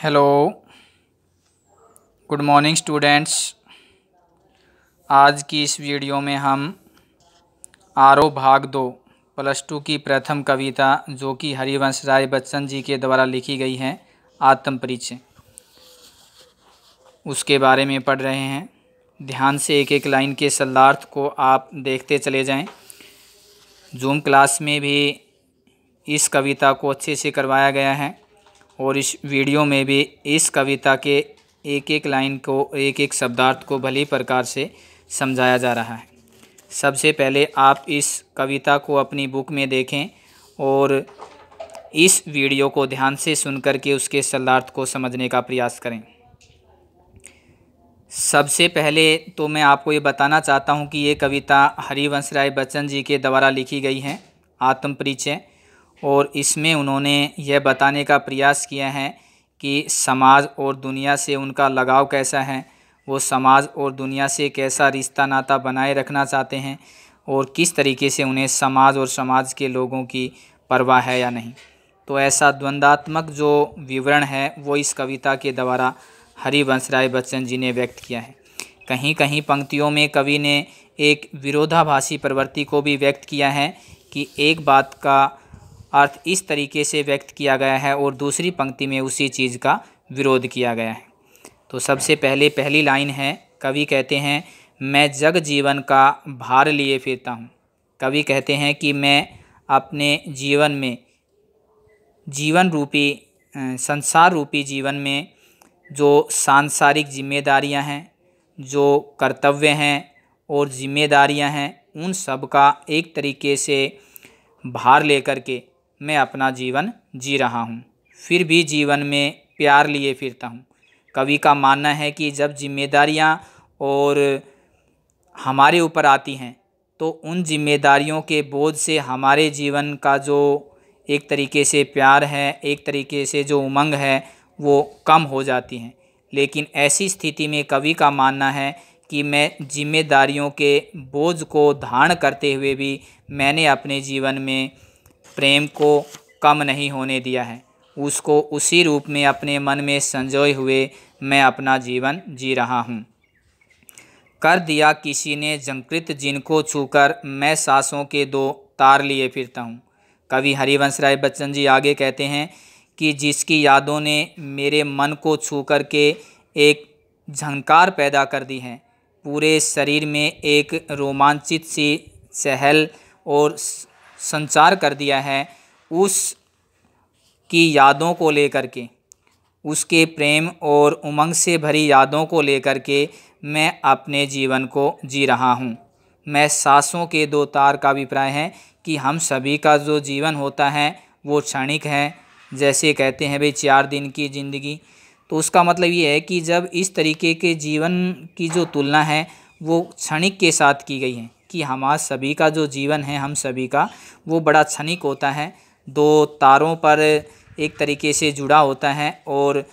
Hello, good morning students. आज की इस वीडियो में हम आरोह भाग 2 +2 की प्रथम कविता जो कि हरिवंश राय बच्चन जी के द्वारा लिखी गई है आत्म परिचय, उसके बारे में पढ़ रहे हैं। ध्यान से एक एक लाइन के शब्दार्थ को आप देखते चले जाएं। जूम क्लास में भी इस कविता को अच्छे से करवाया गया है और इस वीडियो में भी इस कविता के एक एक लाइन को, एक एक शब्दार्थ को भली प्रकार से समझाया जा रहा है। सबसे पहले आप इस कविता को अपनी बुक में देखें और इस वीडियो को ध्यान से सुन करके उसके शब्दार्थ को समझने का प्रयास करें। सबसे पहले तो मैं आपको ये बताना चाहता हूँ कि ये कविता हरिवंश राय बच्चन जी के द्वारा लिखी गई है आत्म परिचय, और इसमें उन्होंने यह बताने का प्रयास किया है कि समाज और दुनिया से उनका लगाव कैसा है, वो समाज और दुनिया से कैसा रिश्ता नाता बनाए रखना चाहते हैं और किस तरीके से उन्हें समाज और समाज के लोगों की परवाह है या नहीं। तो ऐसा द्वंद्वात्मक जो विवरण है वो इस कविता के द्वारा हरिवंश राय बच्चन जी ने व्यक्त किया है। कहीं कहीं पंक्तियों में कवि ने एक विरोधाभासी प्रवृत्ति को भी व्यक्त किया है कि एक बात का अर्थ इस तरीके से व्यक्त किया गया है और दूसरी पंक्ति में उसी चीज़ का विरोध किया गया है। तो सबसे पहले पहली लाइन है, कवि कहते हैं मैं जग जीवन का भार लिए फिरता हूँ। कवि कहते हैं कि मैं अपने जीवन में, जीवन रूपी संसार रूपी जीवन में जो सांसारिक जिम्मेदारियां हैं, जो कर्तव्य हैं और जिम्मेदारियां हैं, उन सब का एक तरीके से भार लेकर के मैं अपना जीवन जी रहा हूँ। फिर भी जीवन में प्यार लिए फिरता हूँ। कवि का मानना है कि जब जिम्मेदारियां और हमारे ऊपर आती हैं तो उन जिम्मेदारियों के बोझ से हमारे जीवन का जो एक तरीके से प्यार है, एक तरीके से जो उमंग है, वो कम हो जाती हैं। लेकिन ऐसी स्थिति में कवि का मानना है कि मैं जिम्मेदारियों के बोझ को धारण करते हुए भी मैंने अपने जीवन में प्रेम को कम नहीं होने दिया है, उसको उसी रूप में अपने मन में संजोए हुए मैं अपना जीवन जी रहा हूँ। कर दिया किसी ने झंकृत जिनको छूकर मैं सांसों के दो तार लिए फिरता हूँ। कवि हरिवंश राय बच्चन जी आगे कहते हैं कि जिसकी यादों ने मेरे मन को छू कर के एक झंकार पैदा कर दी है, पूरे शरीर में एक रोमांचित सी चहल और संचार कर दिया है, उस की यादों को लेकर के, उसके प्रेम और उमंग से भरी यादों को लेकर के मैं अपने जीवन को जी रहा हूँ। मैं सांसों के दो तार का अभिप्राय है कि हम सभी का जो जीवन होता है वो क्षणिक है। जैसे कहते हैं भाई 4 दिन की ज़िंदगी, तो उसका मतलब ये है कि जब इस तरीके के जीवन की जो तुलना है वो क्षणिक के साथ की गई है कि हमारा सभी का जो जीवन है, हम सभी का, वो बड़ा क्षणिक होता है, 2 तारों पर एक तरीके से जुड़ा होता है और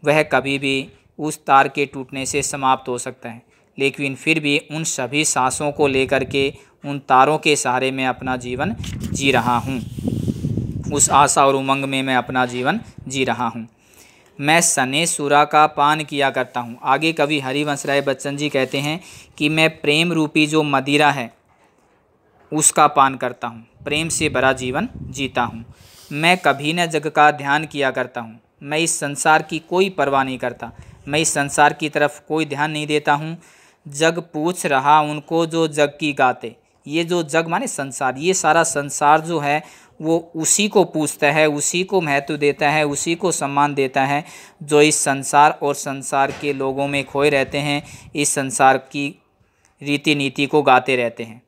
वह कभी भी उस तार के टूटने से समाप्त हो सकता है। लेकिन फिर भी उन सभी सांसों को लेकर के, उन तारों के सहारे मैं अपना जीवन जी रहा हूँ, उस आशा और उमंग में मैं अपना जीवन जी रहा हूँ। मैं सने सुरा का पान किया करता हूँ। आगे कवि हरिवंश राय बच्चन जी कहते हैं कि मैं प्रेम रूपी जो मदिरा है उसका पान करता हूँ, प्रेम से भरा जीवन जीता हूँ। मैं कभी न जग का ध्यान किया करता हूँ। मैं इस संसार की कोई परवाह नहीं करता, मैं इस संसार की तरफ कोई ध्यान नहीं देता हूँ। जग पूछ रहा उनको जो जग की गाते, ये जो जग माने संसार, ये सारा संसार जो है वो उसी को पूछता है, उसी को महत्व देता है, उसी को सम्मान देता है जो इस संसार और संसार के लोगों में खोए रहते हैं, इस संसार की रीति नीति को गाते रहते हैं।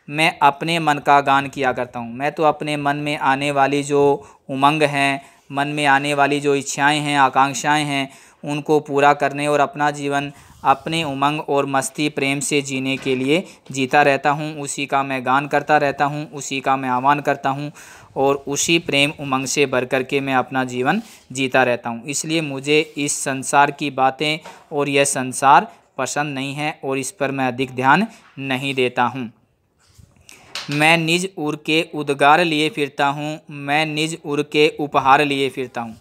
मैं अपने मन का गान किया करता हूँ। मैं तो अपने मन में आने वाली जो उमंग हैं, मन में आने वाली जो इच्छाएं हैं, आकांक्षाएं हैं, उनको पूरा करने और अपना जीवन अपने उमंग और मस्ती प्रेम से जीने के लिए जीता रहता हूँ। उसी का मैं गान करता रहता हूँ, उसी का मैं आह्वान करता हूँ और उसी प्रेम उमंग से भर करके मैं अपना जीवन जीता रहता हूँ। इसलिए मुझे इस संसार की बातें और यह संसार पसंद नहीं है और इस पर मैं अधिक ध्यान नहीं देता हूँ। मैं निज उर के उद्गार लिए फिरता हूँ, मैं निज उर के उपहार लिए फिरता हूँ।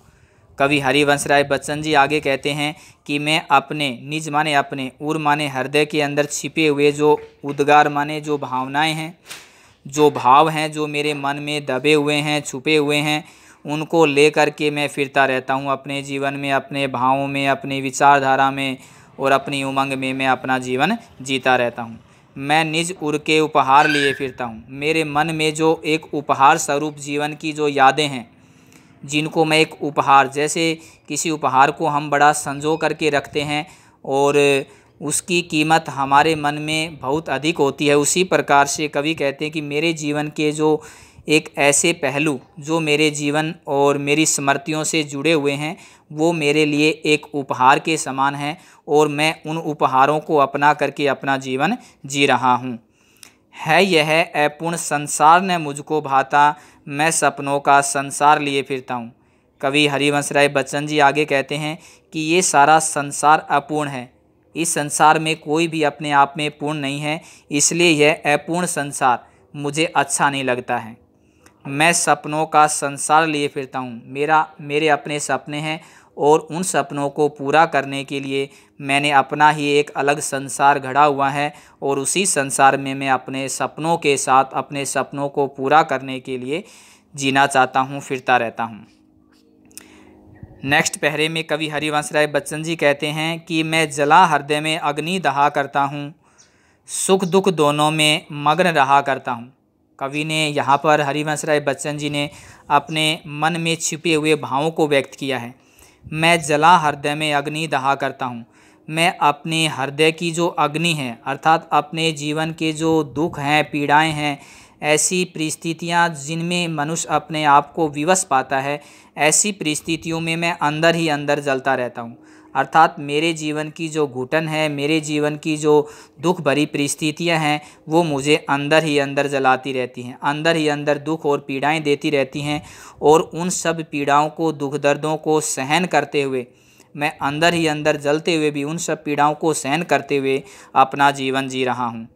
कवि हरिवंश राय बच्चन जी आगे कहते हैं कि मैं अपने निज माने अपने, उर माने हृदय के अंदर छिपे हुए जो उद्गार माने जो भावनाएं हैं, जो भाव हैं, जो मेरे मन में दबे हुए हैं, छुपे हुए हैं, उनको लेकर के मैं फिरता रहता हूँ अपने जीवन में, अपने भावों में, अपनी विचारधारा में और अपनी उमंग में मैं अपना जीवन जीता रहता हूँ। मैं निज उर के उपहार लिए फिरता हूँ। मेरे मन में जो एक उपहार स्वरूप जीवन की जो यादें हैं, जिनको मैं एक उपहार, जैसे किसी उपहार को हम बड़ा संजो करके रखते हैं और उसकी कीमत हमारे मन में बहुत अधिक होती है, उसी प्रकार से कवि कहते हैं कि मेरे जीवन के जो एक ऐसे पहलू जो मेरे जीवन और मेरी स्मृतियों से जुड़े हुए हैं, वो मेरे लिए एक उपहार के समान हैं और मैं उन उपहारों को अपना करके अपना जीवन जी रहा हूँ। है यह अपूर्ण संसार न मुझको भाता, मैं सपनों का संसार लिए फिरता हूँ। कवि हरिवंश राय बच्चन जी आगे कहते हैं कि ये सारा संसार अपूर्ण है, इस संसार में कोई भी अपने आप में पूर्ण नहीं है, इसलिए यह अपूर्ण संसार मुझे अच्छा नहीं लगता है। मैं सपनों का संसार लिए फिरता हूँ। मेरे अपने सपने हैं और उन सपनों को पूरा करने के लिए मैंने अपना ही एक अलग संसार गढ़ा हुआ है और उसी संसार में मैं अपने सपनों के साथ अपने सपनों को पूरा करने के लिए जीना चाहता हूँ, फिरता रहता हूँ। नेक्स्ट पहरे में कवि हरिवंश राय बच्चन जी कहते हैं कि मैं जला हृदय में अग्नि दहा करता हूँ, सुख दुख दोनों में मग्न रहा करता हूँ। कवि ने यहाँ पर हरिवंश राय बच्चन जी ने अपने मन में छिपे हुए भावों को व्यक्त किया है। मैं जला हृदय में अग्नि दहा करता हूँ। मैं अपने हृदय की जो अग्नि है, अर्थात अपने जीवन के जो दुख हैं, पीड़ाएं हैं, ऐसी परिस्थितियाँ जिनमें मनुष्य अपने आप को विवश पाता है, ऐसी परिस्थितियों में मैं अंदर ही अंदर जलता रहता हूँ। अर्थात मेरे जीवन की जो घुटन है, मेरे जीवन की जो दुख भरी परिस्थितियाँ हैं, वो मुझे अंदर ही अंदर जलाती रहती हैं, अंदर ही अंदर दुख और पीड़ाएं देती रहती हैं और उन सब पीड़ाओं को, दुख दर्दों को सहन करते हुए, मैं अंदर ही अंदर जलते हुए भी उन सब पीड़ाओं को सहन करते हुए अपना जीवन जी रहा हूँ।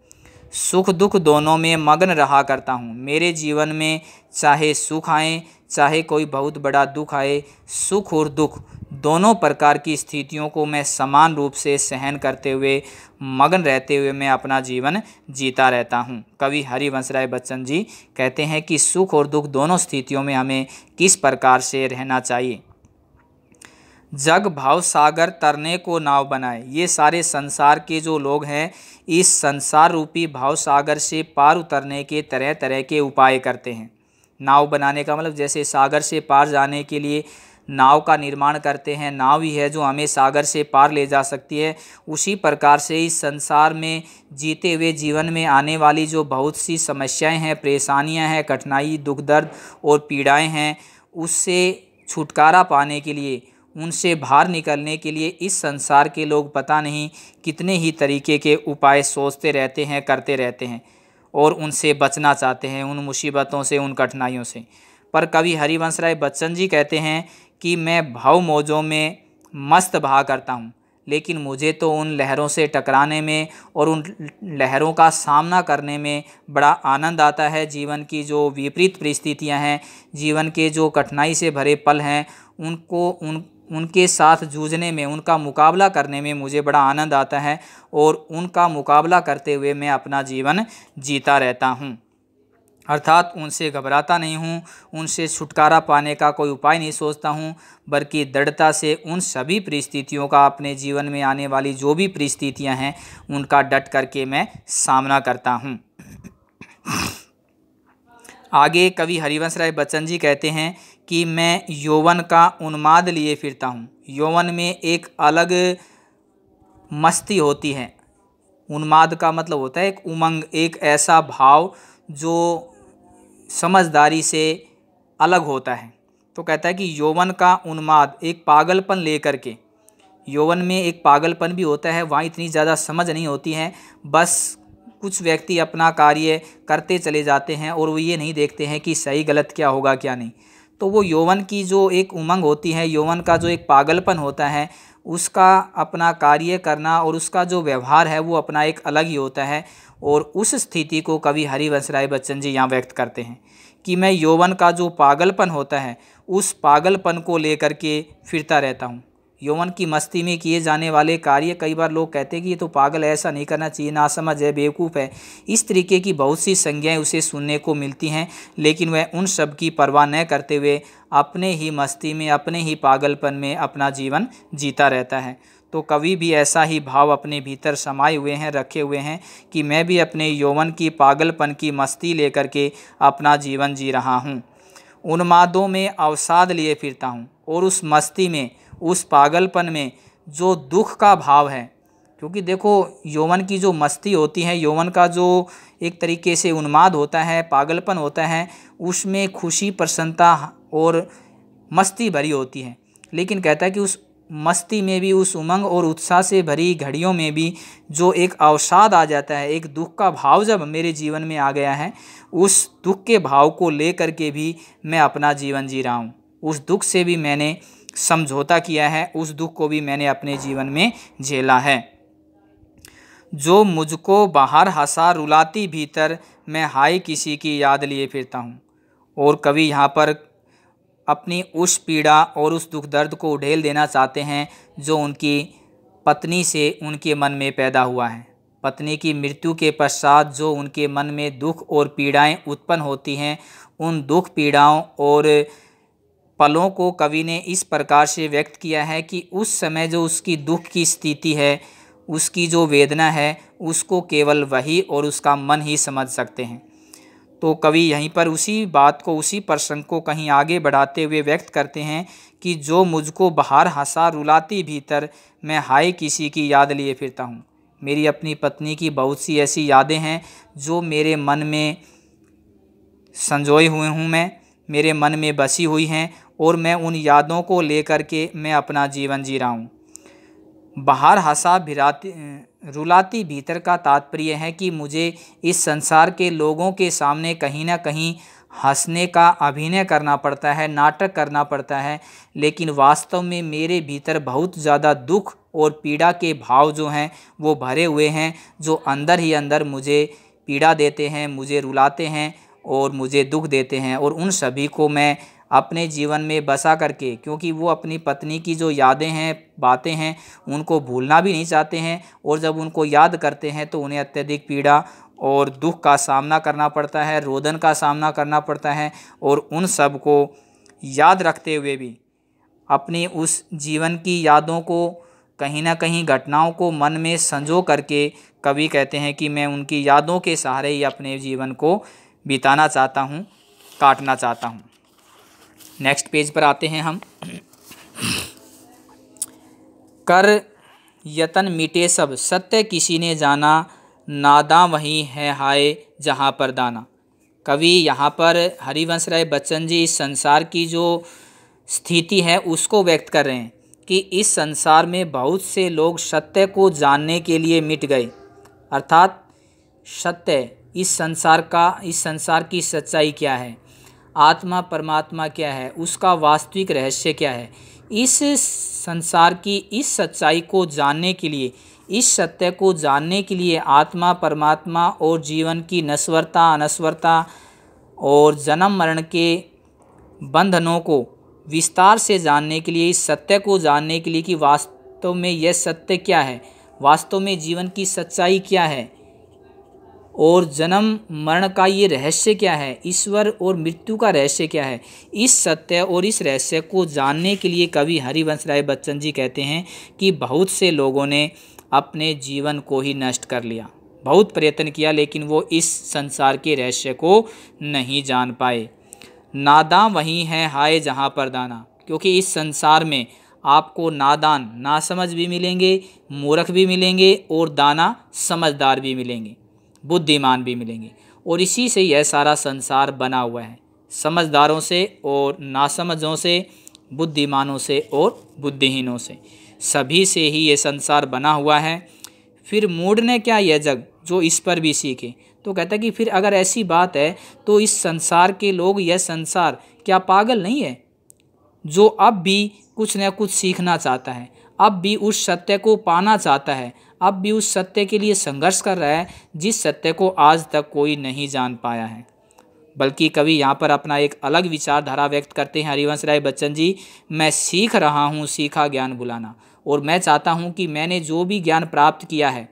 सुख दुख दोनों में मग्न रहा करता हूँ। मेरे जीवन में चाहे सुख आए, चाहे कोई बहुत बड़ा दुख आए, सुख और दुख दोनों प्रकार की स्थितियों को मैं समान रूप से सहन करते हुए, मगन रहते हुए मैं अपना जीवन जीता रहता हूँ। कवि हरिवंश राय बच्चन जी कहते हैं कि सुख और दुख दोनों स्थितियों में हमें किस प्रकार से रहना चाहिए। जग भाव सागर तरने को नाव बनाए। ये सारे संसार के जो लोग हैं, इस संसार रूपी भाव सागर से पार उतरने के तरह तरह के उपाय करते हैं। नाव बनाने का मतलब जैसे सागर से पार जाने के लिए नाव का निर्माण करते हैं, नाव ही है जो हमें सागर से पार ले जा सकती है। उसी प्रकार से इस संसार में जीते हुए जीवन में आने वाली जो बहुत सी समस्याएं हैं, परेशानियां हैं, कठिनाई, दुख दर्द और पीड़ाएं हैं, उससे छुटकारा पाने के लिए, उनसे बाहर निकलने के लिए इस संसार के लोग पता नहीं कितने ही तरीके के उपाय सोचते रहते हैं, करते रहते हैं और उनसे बचना चाहते हैं, उन मुसीबतों से, उन कठिनाइयों से। पर कवि हरिवंश राय बच्चन जी कहते हैं कि मैं भाव मौजों में मस्त बहा करता हूँ, लेकिन मुझे तो उन लहरों से टकराने में और उन लहरों का सामना करने में बड़ा आनंद आता है। जीवन की जो विपरीत परिस्थितियाँ हैं, जीवन के जो कठिनाई से भरे पल हैं, उनके साथ जूझने में, उनका मुकाबला करने में मुझे बड़ा आनंद आता है और उनका मुकाबला करते हुए मैं अपना जीवन जीता रहता हूँ। अर्थात उनसे घबराता नहीं हूँ, उनसे छुटकारा पाने का कोई उपाय नहीं सोचता हूँ, बल्कि दृढ़ता से उन सभी परिस्थितियों का, अपने जीवन में आने वाली जो भी परिस्थितियाँ हैं, उनका डट करके मैं सामना करता हूँ। आगे कवि हरिवंश राय बच्चन जी कहते हैं कि मैं यौवन का उन्माद लिए फिरता हूँ। यौवन में एक अलग मस्ती होती है। उन्माद का मतलब होता है एक उमंग, एक ऐसा भाव जो समझदारी से अलग होता है। तो कहता है कि यौवन का उन्माद, एक पागलपन लेकर के, यौवन में एक पागलपन भी होता है, वहाँ इतनी ज़्यादा समझ नहीं होती है, बस कुछ व्यक्ति अपना कार्य करते चले जाते हैं और वो ये नहीं देखते हैं कि सही गलत क्या होगा क्या नहीं। तो वो यौवन की जो एक उमंग होती है, यौवन का जो एक पागलपन होता है, उसका अपना कार्य करना और उसका जो व्यवहार है वो अपना एक अलग ही होता है। और उस स्थिति को कवि हरिवंश राय बच्चन जी यहाँ व्यक्त करते हैं कि मैं यौवन का जो पागलपन होता है उस पागलपन को लेकर के फिरता रहता हूँ। यौवन की मस्ती में किए जाने वाले कार्य, कई बार लोग कहते हैं कि ये तो पागल है, ऐसा नहीं करना चाहिए, नासमझ है, बेवकूफ़ है, इस तरीके की बहुत सी संज्ञाएं उसे सुनने को मिलती हैं। लेकिन वह उन सब की परवाह न करते हुए अपने ही मस्ती में, अपने ही पागलपन में अपना जीवन जीता रहता है। तो कवि भी ऐसा ही भाव अपने भीतर समाये हुए हैं, रखे हुए हैं कि मैं भी अपने यौवन की पागलपन की मस्ती लेकर के अपना जीवन जी रहा हूँ। उन्मादों में अवसाद लिए फिरता हूँ और उस मस्ती में, उस पागलपन में जो दुख का भाव है, क्योंकि देखो यौवन की जो मस्ती होती है, यौवन का जो एक तरीके से उन्माद होता है, पागलपन होता है, उसमें खुशी, प्रसन्नता और मस्ती भरी होती है। लेकिन कहता है कि उस मस्ती में भी, उस उमंग और उत्साह से भरी घड़ियों में भी जो एक अवसाद आ जाता है, एक दुख का भाव जब मेरे जीवन में आ गया है, उस दुख के भाव को लेकर के भी मैं अपना जीवन जी रहा हूँ। उस दुख से भी मैंने समझौता किया है, उस दुख को भी मैंने अपने जीवन में झेला है। जो मुझको बाहर हंसा रुलाती भीतर, मैं हाय किसी की याद लिए फिरता हूँ। और कवि यहाँ पर अपनी उस पीड़ा और उस दुख दर्द को उड़ेल देना चाहते हैं जो उनकी पत्नी से उनके मन में पैदा हुआ है। पत्नी की मृत्यु के पश्चात जो उनके मन में दुख और पीड़ाएं उत्पन्न होती हैं, उन दुख, पीड़ाओं और पलों को कवि ने इस प्रकार से व्यक्त किया है कि उस समय जो उसकी दुख की स्थिति है, उसकी जो वेदना है, उसको केवल वही और उसका मन ही समझ सकते हैं। तो कवि यहीं पर उसी बात को, उसी प्रसंग को कहीं आगे बढ़ाते हुए व्यक्त करते हैं कि जो मुझको बाहर हंसा रुलाती भीतर, मैं हाय किसी की याद लिए फिरता हूँ। मेरी अपनी पत्नी की बहुत सी ऐसी यादें हैं जो मेरे मन में संजोए हुए हूँ, मैं मेरे मन में बसी हुई हैं और मैं उन यादों को लेकर के मैं अपना जीवन जी रहा हूँ। बाहर हंसा रुलाती भीतर का तात्पर्य है कि मुझे इस संसार के लोगों के सामने कहीं ना कहीं हंसने का अभिनय करना पड़ता है, नाटक करना पड़ता है, लेकिन वास्तव में मेरे भीतर बहुत ज़्यादा दुख और पीड़ा के भाव जो हैं वो भरे हुए हैं, जो अंदर ही अंदर मुझे पीड़ा देते हैं, मुझे रुलाते हैं और मुझे दुख देते हैं। और उन सभी को मैं अपने जीवन में बसा करके, क्योंकि वो अपनी पत्नी की जो यादें हैं, बातें हैं, उनको भूलना भी नहीं चाहते हैं, और जब उनको याद करते हैं तो उन्हें अत्यधिक पीड़ा और दुख का सामना करना पड़ता है, रोदन का सामना करना पड़ता है। और उन सब को याद रखते हुए भी अपनी उस जीवन की यादों को, कहीं ना कहीं घटनाओं को मन में संजो करके कवि कहते हैं कि मैं उनकी यादों के सहारे ही अपने जीवन को बिताना चाहता हूँ, काटना चाहता हूँ। नेक्स्ट पेज पर आते हैं हम। कर यतन मिटे सब, सत्य किसी ने जाना, नादां वही है हाय जहाँ पर दाना। कवि यहाँ पर हरिवंश राय बच्चन जी इस संसार की जो स्थिति है उसको व्यक्त कर रहे हैं कि इस संसार में बहुत से लोग सत्य को जानने के लिए मिट गए। अर्थात सत्य, इस संसार की सच्चाई क्या है, आत्मा परमात्मा क्या है, उसका वास्तविक रहस्य क्या है, इस संसार की इस सच्चाई को जानने के लिए, इस सत्य को जानने के लिए, आत्मा परमात्मा और जीवन की नश्वरता, अनश्वरता और जन्म मरण के बंधनों को विस्तार से जानने के लिए, इस सत्य को जानने के लिए कि वास्तव में यह सत्य क्या है, वास्तव में जीवन की सच्चाई क्या है और जन्म मरण का ये रहस्य क्या है, ईश्वर और मृत्यु का रहस्य क्या है, इस सत्य और इस रहस्य को जानने के लिए कवि हरिवंश राय बच्चन जी कहते हैं कि बहुत से लोगों ने अपने जीवन को ही नष्ट कर लिया। बहुत प्रयत्न किया लेकिन वो इस संसार के रहस्य को नहीं जान पाए। नादां वही है हाय जहाँ पर दाना, क्योंकि इस संसार में आपको नादान, नासमझ भी मिलेंगे, मूर्ख भी मिलेंगे और दाना, समझदार भी मिलेंगे, बुद्धिमान भी मिलेंगे। और इसी से यह सारा संसार बना हुआ है, समझदारों से और नासमझों से, बुद्धिमानों से और बुद्धिहीनों से, सभी से ही ये संसार बना हुआ है। फिर मूढ़ ने क्या यह जग, जो इस पर भी सीखे। तो कहता है कि फिर अगर ऐसी बात है तो इस संसार के लोग, यह संसार क्या पागल नहीं है, जो अब भी कुछ न कुछ सीखना चाहता है, अब भी उस सत्य को पाना चाहता है, अब भी उस सत्य के लिए संघर्ष कर रहा है जिस सत्य को आज तक कोई नहीं जान पाया है। बल्कि कवि यहाँ पर अपना एक अलग विचारधारा व्यक्त करते हैं हरिवंश राय बच्चन जी। मैं सीख रहा हूँ सीखा ज्ञान भुलाना, और मैं चाहता हूँ कि मैंने जो भी ज्ञान प्राप्त किया है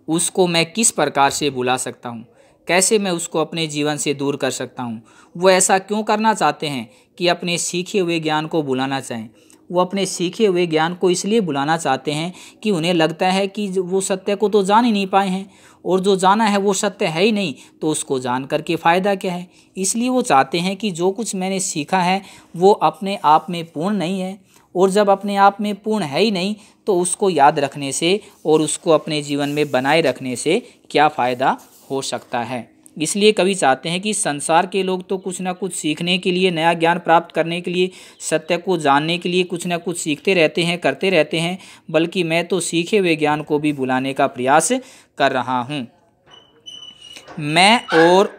उसको मैं किस प्रकार से भुला सकता हूँ, कैसे मैं उसको अपने जीवन से दूर कर सकता हूँ। वो ऐसा क्यों करना चाहते हैं कि अपने सीखे हुए ज्ञान को भुलाना चाहें। वो अपने सीखे हुए ज्ञान को इसलिए भुलाना चाहते हैं कि उन्हें लगता है कि वो सत्य को तो जान ही नहीं पाए हैं, और जो जाना है वो सत्य है ही नहीं, तो उसको जान करके फ़ायदा क्या है। इसलिए वो चाहते हैं कि जो कुछ मैंने सीखा है वो अपने आप में पूर्ण नहीं है, और जब अपने आप में पूर्ण है ही नहीं तो उसको याद रखने से और उसको अपने जीवन में बनाए रखने से क्या फ़ायदा हो सकता है। इसलिए कवि चाहते हैं कि संसार के लोग तो कुछ ना कुछ सीखने के लिए, नया ज्ञान प्राप्त करने के लिए, सत्य को जानने के लिए कुछ ना कुछ सीखते रहते हैं, करते रहते हैं, बल्कि मैं तो सीखे हुए ज्ञान को भी भुलाने का प्रयास कर रहा हूँ। मैं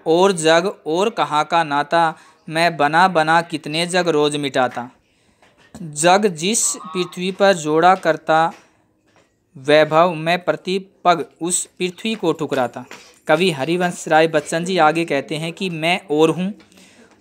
और जग और कहाँ का नाता, मैं बना बना कितने जग रोज मिटाता। जग जिस पृथ्वी पर जोड़ा करता वैभव, मैं प्रति पग उस पृथ्वी को ठुकराता। कवि हरिवंश राय बच्चन जी आगे कहते हैं कि मैं और हूँ,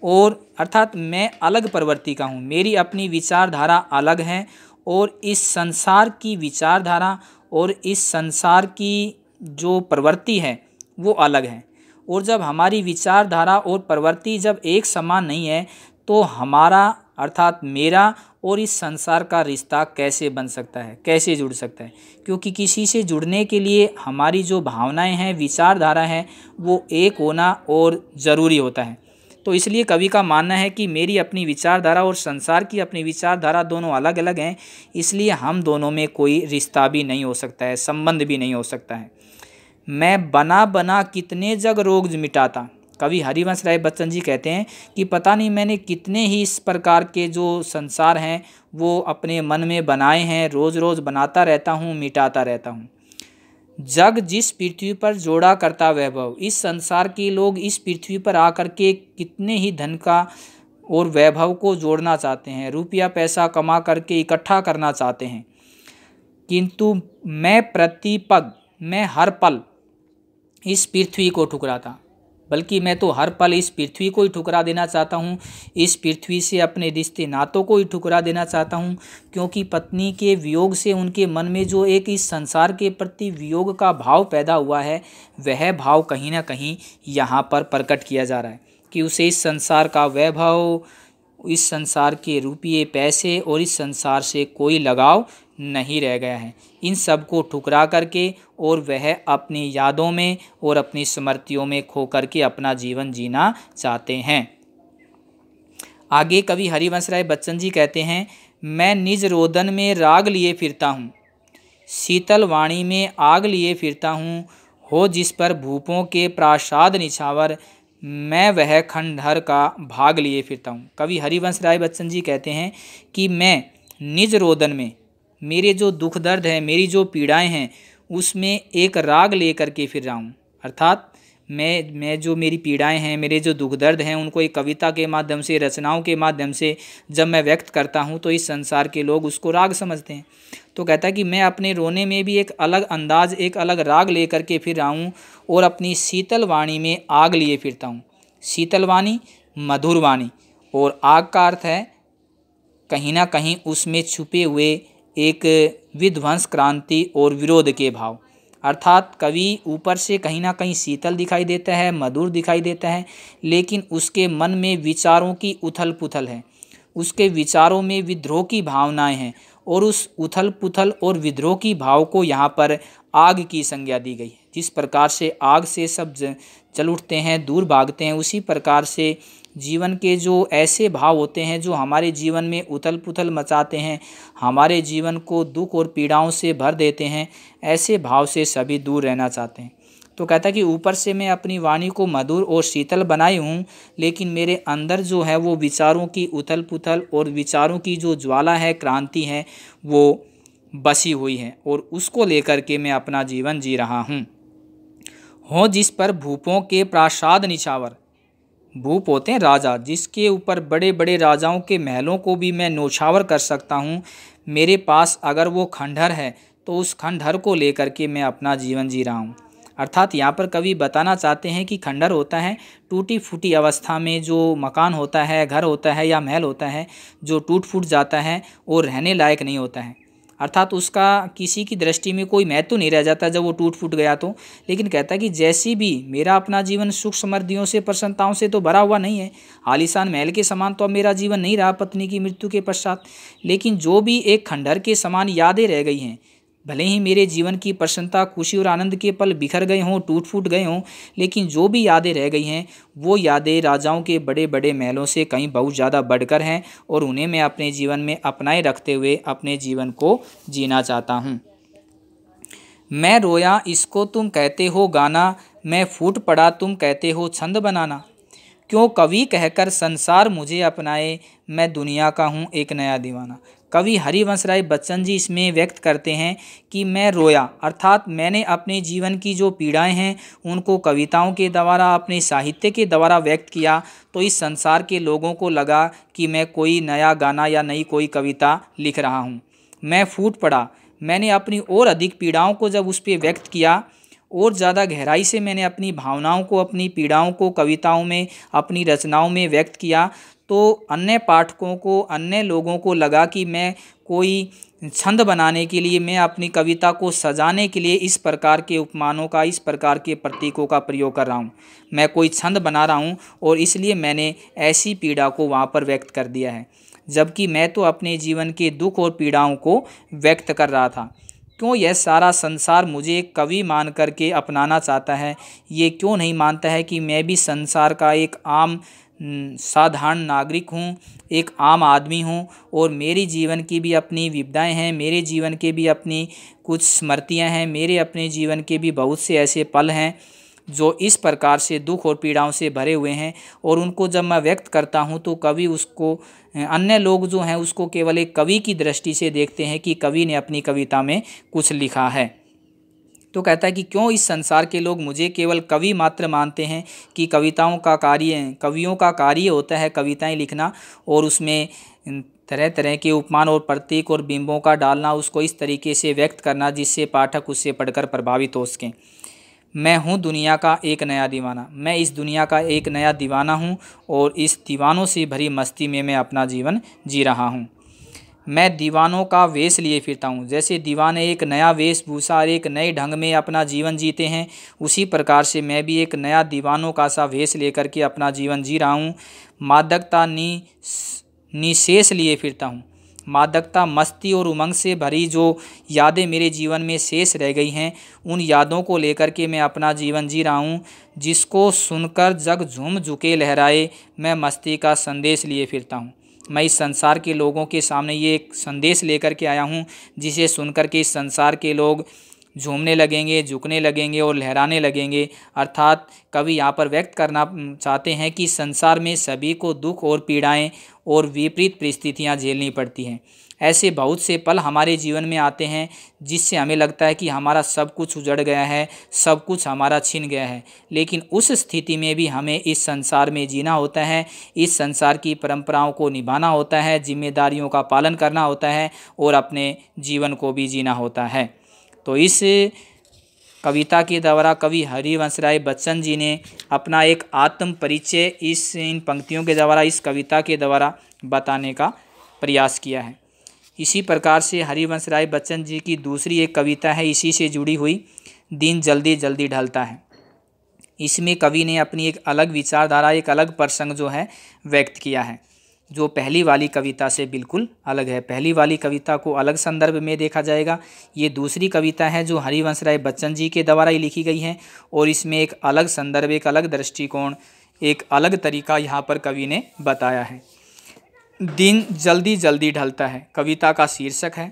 और अर्थात मैं अलग प्रवृत्ति का हूँ, मेरी अपनी विचारधारा अलग है, और इस संसार की विचारधारा और इस संसार की जो प्रवृत्ति है वो अलग है। और जब हमारी विचारधारा और प्रवृत्ति जब एक समान नहीं है तो हमारा अर्थात मेरा और इस संसार का रिश्ता कैसे बन सकता है, कैसे जुड़ सकता है। क्योंकि किसी से जुड़ने के लिए हमारी जो भावनाएं हैं, विचारधारा है, वो एक होना और ज़रूरी होता है। तो इसलिए कवि का मानना है कि मेरी अपनी विचारधारा और संसार की अपनी विचारधारा दोनों अलग अलग हैं, इसलिए हम दोनों में कोई रिश्ता भी नहीं हो सकता है, संबंध भी नहीं हो सकता है। मैं बना बना कितने जग रोग मिटाता। कवि हरिवंश राय बच्चन जी कहते हैं कि पता नहीं मैंने कितने ही इस प्रकार के जो संसार हैं वो अपने मन में बनाए हैं, रोज़ रोज़ बनाता रहता हूँ, मिटाता रहता हूँ। जग जिस पृथ्वी पर जोड़ा करता वैभव, इस संसार के लोग इस पृथ्वी पर आकर के कितने ही धन का और वैभव को जोड़ना चाहते हैं, रुपया पैसा कमा करके इकट्ठा करना चाहते हैं, किंतु मैं प्रतिपग, मैं हर पल इस पृथ्वी को ठुकराता। बल्कि मैं तो हर पल इस पृथ्वी को ही ठुकरा देना चाहता हूँ, इस पृथ्वी से अपने रिश्ते नातों को ही ठुकरा देना चाहता हूँ। क्योंकि पत्नी के वियोग से उनके मन में जो एक इस संसार के प्रति वियोग का भाव पैदा हुआ है, वह भाव कहीं ना कहीं यहाँ पर प्रकट किया जा रहा है कि उसे इस संसार का वैभव, इस संसार के रुपये पैसे और इस संसार से कोई लगाव नहीं रह गया है। इन सब को ठुकरा करके और वह अपनी यादों में और अपनी स्मृतियों में खो करके अपना जीवन जीना चाहते हैं। आगे कवि हरिवंश राय बच्चन जी कहते हैं, मैं निज रोदन में राग लिए फिरता हूँ, शीतल वाणी में आग लिए फिरता हूँ, हो जिस पर भूपों के प्रासाद निछावर, मैं वह खंडहर का भाग लिए फिरता हूँ। कवि हरिवंश राय बच्चन जी कहते हैं कि मैं निज रोदन में, मेरे जो दुख दर्द है, मेरी जो पीड़ाएं हैं, उसमें एक राग लेकर के फिर रहा हूँ। अर्थात मैं जो मेरी पीड़ाएं हैं, मेरे जो दुख दर्द हैं, उनको एक कविता के माध्यम से, रचनाओं के माध्यम से जब मैं व्यक्त करता हूँ तो इस संसार के लोग उसको राग समझते हैं। तो कहता है कि मैं अपने रोने में भी एक अलग अंदाज, एक अलग राग लेकर के फिर रहा हूँ, और अपनी शीतल वाणी में आग लिए फिरता हूँ। शीतल वाणी, मधुर वाणी, और आग का अर्थ है कहीं ना कहीं उसमें छुपे हुए एक विध्वंस, क्रांति और विरोध के भाव। अर्थात कवि ऊपर से कहीं ना कहीं शीतल दिखाई देता है, मधुर दिखाई देता है, लेकिन उसके मन में विचारों की उथल पुथल है, उसके विचारों में विद्रोह की भावनाएं हैं, और उस उथल पुथल और विद्रोह की भाव को यहाँ पर आग की संज्ञा दी गई है। जिस प्रकार से आग से सब जल उठते हैं, दूर भागते हैं, उसी प्रकार से जीवन के जो ऐसे भाव होते हैं जो हमारे जीवन में उथल पुथल मचाते हैं, हमारे जीवन को दुख और पीड़ाओं से भर देते हैं, ऐसे भाव से सभी दूर रहना चाहते हैं। तो कहता है कि ऊपर से मैं अपनी वाणी को मधुर और शीतल बनाई हूँ, लेकिन मेरे अंदर जो है वो विचारों की उथल पुथल और विचारों की जो ज्वाला है, क्रांति है, वो बसी हुई है, और उसको लेकर के मैं अपना जीवन जी रहा हूँ। हो जिस पर भूपों के प्रासाद निछावर, भूप होते हैं राजा, जिसके ऊपर बड़े बड़े राजाओं के महलों को भी मैं नौछावर कर सकता हूँ, मेरे पास अगर वो खंडहर है तो उस खंडहर को लेकर के मैं अपना जीवन जी रहा हूँ। अर्थात यहाँ पर कवि बताना चाहते हैं कि खंडहर होता है टूटी फूटी अवस्था में जो मकान होता है, घर होता है या महल होता है, जो टूट फूट जाता है और रहने लायक नहीं होता है। अर्थात उसका किसी की दृष्टि में कोई महत्व नहीं रह जाता जब वो टूट फूट गया तो। लेकिन कहता है कि जैसी भी मेरा अपना जीवन सुख समृद्धियों से प्रसन्नताओं से तो भरा हुआ नहीं है, आलीशान महल के समान तो अब मेरा जीवन नहीं रहा पत्नी की मृत्यु के पश्चात, लेकिन जो भी एक खंडहर के समान यादें रह गई हैं, भले ही मेरे जीवन की प्रसन्नता, खुशी और आनंद के पल बिखर गए हों, टूट फूट गए हों, लेकिन जो भी यादें रह गई हैं वो यादें राजाओं के बड़े बड़े महलों से कहीं बहुत ज़्यादा बढ़कर हैं और उन्हें मैं अपने जीवन में अपनाए रखते हुए अपने जीवन को जीना चाहता हूँ। मैं रोया इसको तुम कहते हो गाना, मैं फूट पड़ा तुम कहते हो छंद बनाना। क्यों कवि कहकर संसार मुझे अपनाए, मैं दुनिया का हूँ एक नया दीवाना। कवि हरिवंश राय बच्चन जी इसमें व्यक्त करते हैं कि मैं रोया, अर्थात मैंने अपने जीवन की जो पीड़ाएं हैं उनको कविताओं के द्वारा, अपने साहित्य के द्वारा व्यक्त किया, तो इस संसार के लोगों को लगा कि मैं कोई नया गाना या नई कोई कविता लिख रहा हूँ। मैं फूट पड़ा, मैंने अपनी और अधिक पीड़ाओं को जब उस पर व्यक्त किया और ज़्यादा गहराई से मैंने अपनी भावनाओं को, अपनी पीड़ाओं को कविताओं में, अपनी रचनाओं में व्यक्त किया, तो अन्य पाठकों को, अन्य लोगों को लगा कि मैं कोई छंद बनाने के लिए, मैं अपनी कविता को सजाने के लिए इस प्रकार के उपमानों का, इस प्रकार के प्रतीकों का प्रयोग कर रहा हूँ, मैं कोई छंद बना रहा हूँ और इसलिए मैंने ऐसी पीड़ा को वहाँ पर व्यक्त कर दिया है, जबकि मैं तो अपने जीवन के दुख और पीड़ाओं को व्यक्त कर रहा था। क्यों यह सारा संसार मुझे एक कवि मान करके अपनाना चाहता है, ये क्यों नहीं मानता है कि मैं भी संसार का एक आम साधारण नागरिक हूँ, एक आम आदमी हूँ और मेरी जीवन की भी अपनी विपदाएं हैं, मेरे जीवन के भी अपनी कुछ स्मृतियाँ हैं, मेरे अपने जीवन के भी बहुत से ऐसे पल हैं जो इस प्रकार से दुख और पीड़ाओं से भरे हुए हैं और उनको जब मैं व्यक्त करता हूँ तो कवि उसको, अन्य लोग जो हैं उसको केवल एक कवि की दृष्टि से देखते हैं कि कवि ने अपनी कविता में कुछ लिखा है। तो कहता है कि क्यों इस संसार के लोग मुझे केवल कवि मात्र मानते हैं कि कवियों का कार्य होता है कविताएं लिखना और उसमें तरह तरह के उपमान और प्रतीक और बिंबों का डालना, उसको इस तरीके से व्यक्त करना जिससे पाठक उससे पढ़कर प्रभावित हो सकें। मैं हूँ दुनिया का एक नया दीवाना, मैं इस दुनिया का एक नया दीवाना हूँ और इस दीवानों से भरी मस्ती में मैं अपना जीवन जी रहा हूँ। मैं दीवानों का वेश लिए फिरता हूँ, जैसे दीवाने एक नया वेशभूषा और एक नए ढंग में अपना जीवन जीते हैं, उसी प्रकार से मैं भी एक नया दीवानों का सा वेश लेकर के अपना जीवन जी रहा हूँ। मादकता निशेष लिए फिरता हूँ, मादकता, मस्ती और उमंग से भरी जो यादें मेरे जीवन में शेष रह गई हैं, उन यादों को लेकर के मैं अपना जीवन जी रहा हूँ। जिसको सुनकर जग झूम झुके लहराए, मैं मस्ती का संदेश लिए फिरता हूँ। मैं इस संसार के लोगों के सामने ये एक संदेश लेकर के आया हूँ जिसे सुनकर के इस संसार के लोग झूमने लगेंगे, झुकने लगेंगे और लहराने लगेंगे। अर्थात कवि यहाँ पर व्यक्त करना चाहते हैं कि संसार में सभी को दुख और पीड़ाएं और विपरीत परिस्थितियाँ झेलनी पड़ती हैं। ऐसे बहुत से पल हमारे जीवन में आते हैं जिससे हमें लगता है कि हमारा सब कुछ उजड़ गया है, सब कुछ हमारा छिन गया है, लेकिन उस स्थिति में भी हमें इस संसार में जीना होता है, इस संसार की परंपराओं को निभाना होता है, जिम्मेदारियों का पालन करना होता है और अपने जीवन को भी जीना होता है। तो इस कविता के द्वारा कवि हरिवंश राय बच्चन जी ने अपना एक आत्म परिचय इन पंक्तियों के द्वारा, इस कविता के द्वारा बताने का प्रयास किया है। इसी प्रकार से हरिवंश राय बच्चन जी की दूसरी एक कविता है इसी से जुड़ी हुई, दिन जल्दी जल्दी ढलता है। इसमें कवि ने अपनी एक अलग विचारधारा, एक अलग प्रसंग जो है व्यक्त किया है, जो पहली वाली कविता से बिल्कुल अलग है। पहली वाली कविता को अलग संदर्भ में देखा जाएगा, ये दूसरी कविता है जो हरिवंश राय बच्चन जी के द्वारा ही लिखी गई है और इसमें एक अलग संदर्भ, एक अलग दृष्टिकोण, एक अलग तरीका यहाँ पर कवि ने बताया है। दिन जल्दी जल्दी ढलता है कविता का शीर्षक है,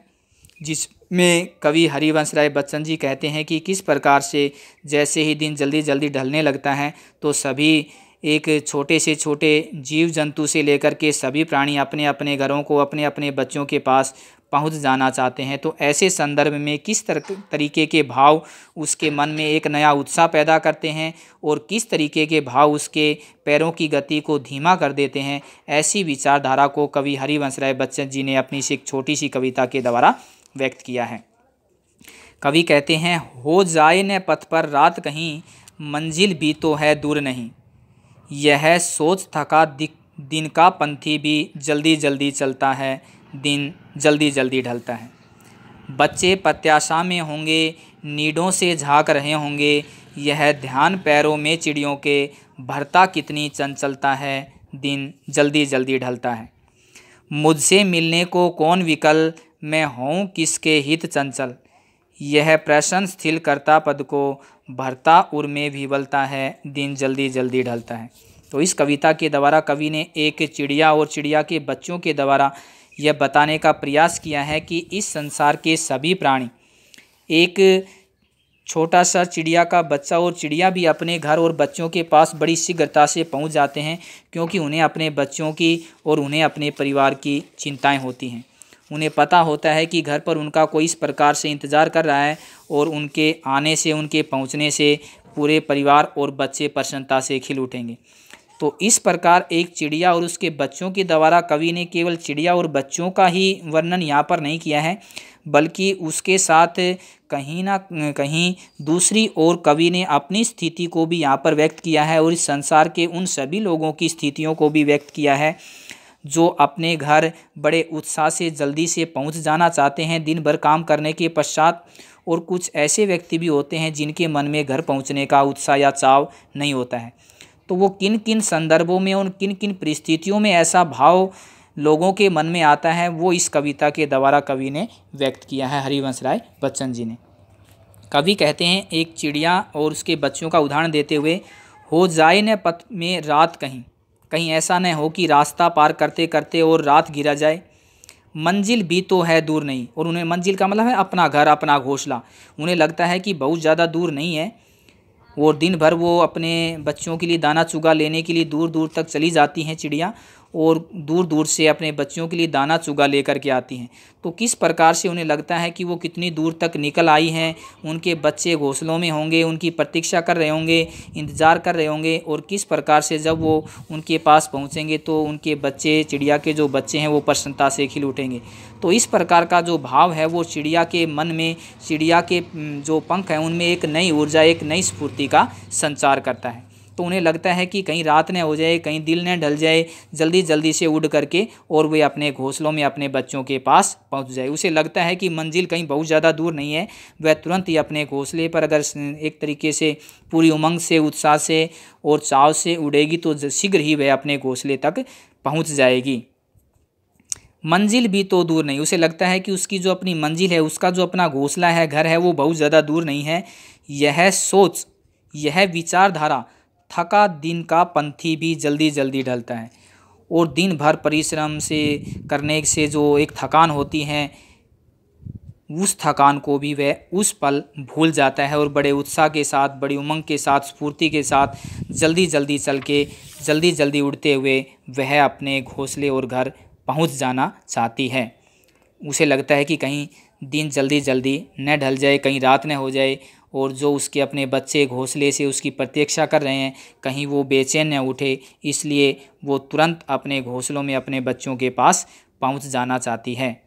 जिसमें कवि हरिवंश राय बच्चन जी कहते हैं कि किस प्रकार से जैसे ही दिन जल्दी जल्दी ढलने लगता है तो सभी, एक छोटे से छोटे जीव जंतु से लेकर के सभी प्राणी अपने अपने घरों को, अपने अपने बच्चों के पास पहुंच जाना चाहते हैं। तो ऐसे संदर्भ में किस तरीके के भाव उसके मन में एक नया उत्साह पैदा करते हैं और किस तरीके के भाव उसके पैरों की गति को धीमा कर देते हैं, ऐसी विचारधारा को कवि हरिवंश राय बच्चन जी ने अपनी एक छोटी सी कविता के द्वारा व्यक्त किया है। कवि कहते हैं, हो जाए न पथ पर रात कहीं, मंजिल भी तो है दूर नहीं। यह सोच थका दिन का पंथी भी जल्दी जल्दी चलता है, दिन जल्दी जल्दी ढलता है। बच्चे प्रत्याशा में होंगे, नीडों से झांक रहे होंगे, यह ध्यान पैरों में चिड़ियों के, भरता कितनी चंचलता है, दिन जल्दी जल्दी ढलता है। मुझसे मिलने को कौन विकल, मैं हूँ किसके हित चंचल, यह प्रश्न स्थिर करता पद को, भरता उर में विवलता है, दिन जल्दी जल्दी ढलता है। तो इस कविता के द्वारा कवि ने एक चिड़िया और चिड़िया के बच्चों के द्वारा यह बताने का प्रयास किया है कि इस संसार के सभी प्राणी, एक छोटा सा चिड़िया का बच्चा और चिड़िया भी अपने घर और बच्चों के पास बड़ी शीघ्रता से पहुंच जाते हैं, क्योंकि उन्हें अपने बच्चों की और उन्हें अपने परिवार की चिंताएं होती हैं। उन्हें पता होता है कि घर पर उनका कोई इस प्रकार से इंतज़ार कर रहा है और उनके आने से, उनके पहुंचने से पूरे परिवार और बच्चे प्रसन्नता से खिल उठेंगे। तो इस प्रकार एक चिड़िया और उसके बच्चों के द्वारा कवि ने केवल चिड़िया और बच्चों का ही वर्णन यहाँ पर नहीं किया है, बल्कि उसके साथ कहीं ना कहीं दूसरी ओर कवि ने अपनी स्थिति को भी यहाँ पर व्यक्त किया है और इस संसार के उन सभी लोगों की स्थितियों को भी व्यक्त किया है जो अपने घर बड़े उत्साह से जल्दी से पहुँच जाना चाहते हैं दिन भर काम करने के पश्चात, और कुछ ऐसे व्यक्ति भी होते हैं जिनके मन में घर पहुँचने का उत्साह या चाव नहीं होता है। तो वो किन किन संदर्भों में और किन किन परिस्थितियों में ऐसा भाव लोगों के मन में आता है, वो इस कविता के द्वारा कवि ने व्यक्त किया है, हरिवंश राय बच्चन जी ने। कवि कहते हैं, एक चिड़िया और उसके बच्चों का उदाहरण देते हुए, हो जाए न पथ में रात कहीं, कहीं ऐसा न हो कि रास्ता पार करते करते और रात गिरा जाए, मंजिल भी तो है दूर नहीं। और उन्हें मंजिल का मतलब है अपना घर, अपना घोंसला। उन्हें लगता है कि बहुत ज़्यादा दूर नहीं है, और दिन भर वो अपने बच्चों के लिए दाना चुगा लेने के लिए दूर दूर तक चली जाती हैं चिड़िया, और दूर दूर से अपने बच्चों के लिए दाना चुगा लेकर के आती हैं। तो किस प्रकार से उन्हें लगता है कि वो कितनी दूर तक निकल आई हैं, उनके बच्चे घोंसलों में होंगे, उनकी प्रतीक्षा कर रहे होंगे, इंतज़ार कर रहे होंगे, और किस प्रकार से जब वो उनके पास पहुँचेंगे तो उनके बच्चे, चिड़िया के जो बच्चे हैं वो प्रसन्नता से खिल उठेंगे। तो इस प्रकार का जो भाव है वो चिड़िया के मन में, चिड़िया के जो पंख हैं उनमें एक नई ऊर्जा, एक नई स्फूर्ति का संचार करता है। तो उन्हें लगता है कि कहीं रात न हो जाए, कहीं दिल न ढल जाए, जल्दी जल्दी से उड़ करके और वे अपने घोंसलों में अपने बच्चों के पास पहुंच जाए। उसे लगता है कि मंजिल कहीं बहुत ज़्यादा दूर नहीं है, वह तुरंत ही अपने घोंसले पर अगर एक तरीके से पूरी उमंग से, उत्साह से और चाव से उड़ेगी तो शीघ्र ही वह अपने घोंसले तक पहुँच जाएगी। मंजिल भी तो दूर नहीं, उसे लगता है कि उसकी जो अपनी मंजिल है, उसका जो अपना घोंसला है, घर है, वो बहुत ज़्यादा दूर नहीं है। यह सोच, यह विचारधारा, थका दिन का पंथी भी जल्दी जल्दी ढलता है। और दिन भर परिश्रम से करने से जो एक थकान होती है, उस थकान को भी वह उस पल भूल जाता है और बड़े उत्साह के साथ, बड़ी उमंग के साथ, स्फूर्ति के साथ जल्दी जल्दी चल के, जल्दी जल्दी उड़ते हुए वह अपने घोंसले और घर पहुंच जाना चाहती है। उसे लगता है कि कहीं दिन जल्दी जल्दी न ढल जाए, कहीं रात न हो जाए, और जो उसके अपने बच्चे घोंसले से उसकी प्रतीक्षा कर रहे हैं कहीं वो बेचैन न उठे, इसलिए वो तुरंत अपने घोंसलों में अपने बच्चों के पास पहुंच जाना चाहती है।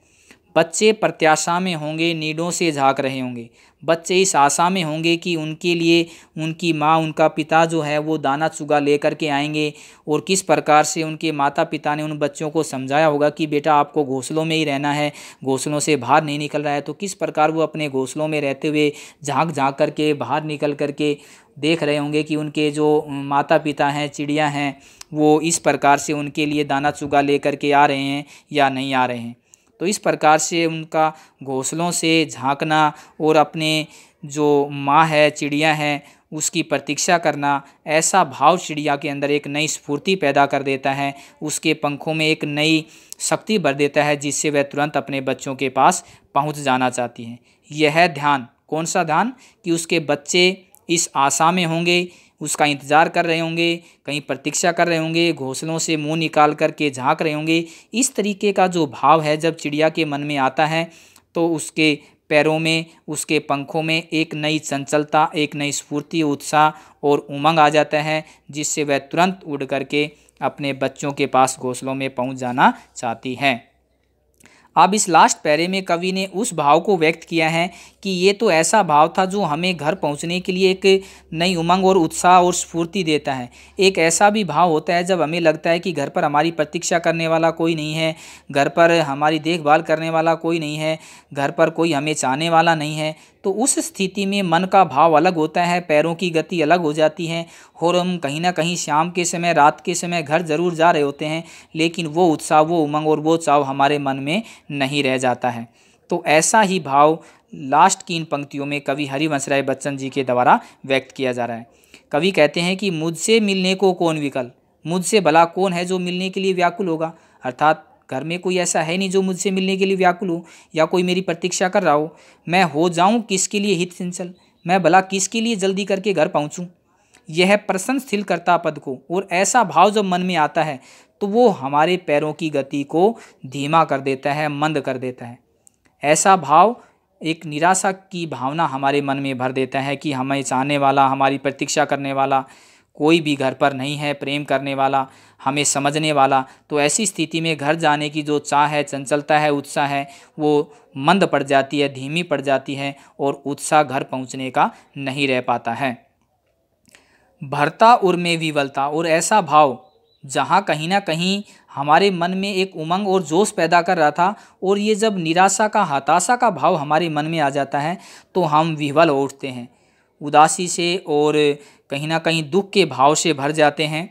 बच्चे प्रत्याशा में होंगे, नीडों से झांक रहे होंगे। बच्चे इस आशा में होंगे कि उनके लिए उनकी माँ, उनका पिता जो है वो दाना चुगा लेकर के आएंगे, और किस प्रकार से उनके माता पिता ने उन बच्चों को समझाया होगा कि बेटा आपको घोंसलों में ही रहना है, घोंसलों से बाहर नहीं निकल रहा है। तो किस प्रकार वो अपने घोंसलों में रहते हुए झांक झांक करके बाहर निकल करके देख रहे होंगे कि उनके जो माता पिता हैं, चिड़िया हैं, वो इस प्रकार से उनके लिए दाना चुगा लेकर के आ रहे हैं या नहीं आ रहे हैं। तो इस प्रकार से उनका घोंसलों से झांकना और अपने जो माँ है, चिड़िया है, उसकी प्रतीक्षा करना, ऐसा भाव चिड़िया के अंदर एक नई स्फूर्ति पैदा कर देता है, उसके पंखों में एक नई शक्ति भर देता है, जिससे वह तुरंत अपने बच्चों के पास पहुंच जाना चाहती है। यह ध्यान, कौन सा ध्यान, कि उसके बच्चे इस आशा में होंगे, उसका इंतज़ार कर रहे होंगे, कहीं प्रतीक्षा कर रहे होंगे, घोंसलों से मुंह निकाल कर के झांक रहे होंगे। इस तरीके का जो भाव है जब चिड़िया के मन में आता है तो उसके पैरों में, उसके पंखों में एक नई चंचलता, एक नई स्फूर्ति, उत्साह और उमंग आ जाता है, जिससे वह तुरंत उड़ करके अपने बच्चों के पास घोंसलों में पहुंच जाना चाहती है। अब इस लास्ट पैरे में कवि ने उस भाव को व्यक्त किया है कि ये तो ऐसा भाव था जो हमें घर पहुंचने के लिए एक नई उमंग और उत्साह और स्फूर्ति देता है। एक ऐसा भी भाव होता है जब हमें लगता है कि घर पर हमारी प्रतीक्षा करने वाला कोई नहीं है, घर पर हमारी देखभाल करने वाला कोई नहीं है, घर पर कोई हमें चाहने वाला नहीं है। तो उस स्थिति में मन का भाव अलग होता है, पैरों की गति अलग हो जाती है और हम कहीं ना कहीं शाम के समय, रात के समय घर ज़रूर जा रहे होते हैं, लेकिन वो उत्साह, वो उमंग और वो चाव हमारे मन में नहीं रह जाता है। तो ऐसा ही भाव लास्ट की इन पंक्तियों में कवि हरिवंश राय बच्चन जी के द्वारा व्यक्त किया जा रहा है। कवि कहते हैं कि मुझसे मिलने को कौन विकल, मुझसे भला कौन है जो मिलने के लिए व्याकुल होगा। अर्थात घर में कोई ऐसा है नहीं जो मुझसे मिलने के लिए व्याकुल हो या कोई मेरी प्रतीक्षा कर रहा हो। मैं हो जाऊं किसके लिए हित सिंचल, मैं भला किसके लिए जल्दी करके घर पहुंचूं। यह प्रश्न स्थिर करता पद को, और ऐसा भाव जब मन में आता है तो वो हमारे पैरों की गति को धीमा कर देता है, मंद कर देता है। ऐसा भाव एक निराशा की भावना हमारे मन में भर देता है कि हमें चाहने वाला, हमारी प्रतीक्षा करने वाला कोई भी घर पर नहीं है, प्रेम करने वाला, हमें समझने वाला। तो ऐसी स्थिति में घर जाने की जो चाह है, चंचलता है, उत्साह है, वो मंद पड़ जाती है, धीमी पड़ जाती है और उत्साह घर पहुंचने का नहीं रह पाता है। भरता उर में विवलता, और ऐसा भाव जहाँ कहीं ना कहीं हमारे मन में एक उमंग और जोश पैदा कर रहा था, और ये जब निराशा का, हताशा का भाव हमारे मन में आ जाता है तो हम विह्वल हो उठते हैं, उदासी से और कहीं ना कहीं दुख के भाव से भर जाते हैं।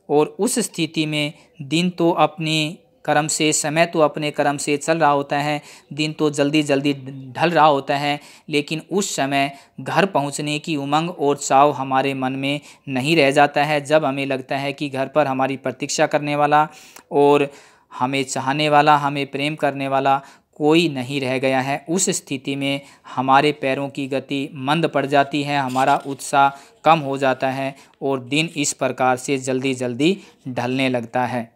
और उस स्थिति में दिन तो अपने कर्म से, समय तो अपने कर्म से चल रहा होता है, दिन तो जल्दी जल्दी ढल रहा होता है, लेकिन उस समय घर पहुंचने की उमंग और चाव हमारे मन में नहीं रह जाता है। जब हमें लगता है कि घर पर हमारी प्रतीक्षा करने वाला और हमें चाहने वाला, हमें प्रेम करने वाला कोई नहीं रह गया है, उस स्थिति में हमारे पैरों की गति मंद पड़ जाती है, हमारा उत्साह कम हो जाता है और दिन इस प्रकार से जल्दी जल्दी ढलने लगता है।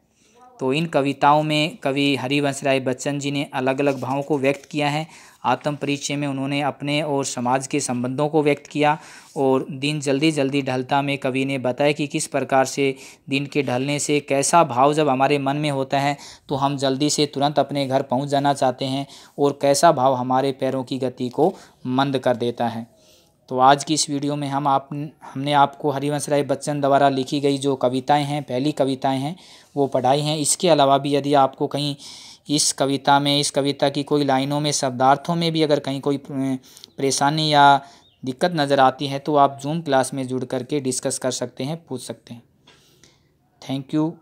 तो इन कविताओं में कवि हरिवंश राय बच्चन जी ने अलग अलग भावों को व्यक्त किया है। आत्म परिचय में उन्होंने अपने और समाज के संबंधों को व्यक्त किया, और दिन जल्दी जल्दी ढलता में कवि ने बताया कि किस प्रकार से दिन के ढलने से कैसा भाव जब हमारे मन में होता है तो हम जल्दी से तुरंत अपने घर पहुंच जाना चाहते हैं, और कैसा भाव हमारे पैरों की गति को मंद कर देता है। तो आज की इस वीडियो में हमने आपको हरिवंश राय बच्चन द्वारा लिखी गई जो कविताएं हैं, पहली कविताएं हैं, वो पढ़ाई हैं। इसके अलावा भी यदि आपको कहीं इस कविता की कोई लाइनों में, शब्दार्थों में भी अगर कहीं कोई परेशानी या दिक्कत नज़र आती है तो आप जूम क्लास में जुड़ करके डिस्कस कर सकते हैं, पूछ सकते हैं। Thank you.